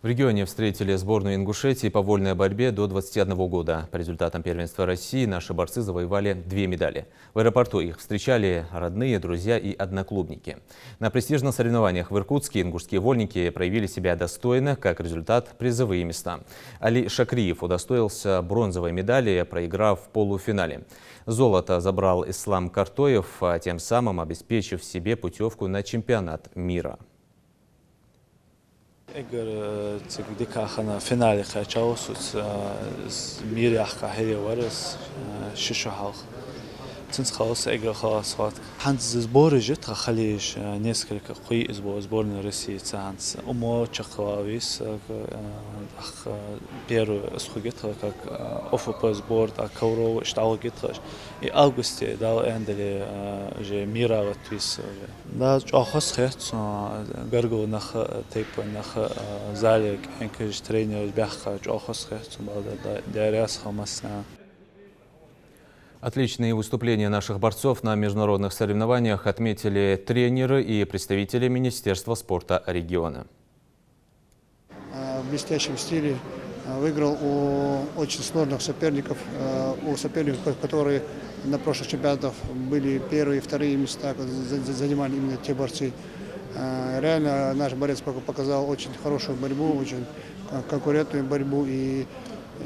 В регионе встретили сборную Ингушетии по вольной борьбе до 21 года. По результатам первенства России наши борцы завоевали 2 медали. В аэропорту их встречали родные, друзья и одноклубники. На престижных соревнованиях в Иркутске ингушские вольники проявили себя достойно, как результат – призовые места. Али Шакриев удостоился бронзовой медали, проиграв в полуфинале. Золото забрал Ислам Картоев, тем самым обеспечив себе путевку на чемпионат мира. Cik dikāxana fināli chausut mīrjāx kahiri varas шишахах. Цинсхаус хат. Ханс сборы жит хахалиш несколько хуй сборной России цанс. Умо чахлавис первый схугит как ОФП сбор Кауров штал гитхаш. И августе дал эндели же мира вот вис. Да чахос хэт гарго нах типа нах залик энкэж тренер бяха чахос хэт балда дяряс хамаса. Отличные выступления наших борцов на международных соревнованиях отметили тренеры и представители Министерства спорта региона. В блестящем стиле выиграл у очень сложных соперников, у соперников, которые на прошлых чемпионатах были первые и вторые места, занимали именно те борцы. Реально наш борец показал очень хорошую борьбу, очень конкурентную борьбу и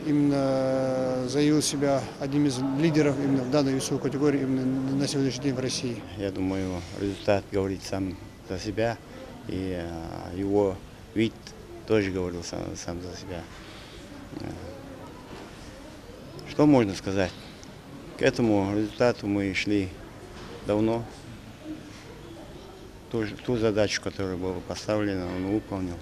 именно заявил себя одним из лидеров именно в данной весовой категории именно на сегодняшний день в России. Я думаю, результат говорит сам за себя, и его вид тоже говорил сам за себя. Что можно сказать? К этому результату мы шли давно. Ту задачу, которая была поставлена, он выполнил.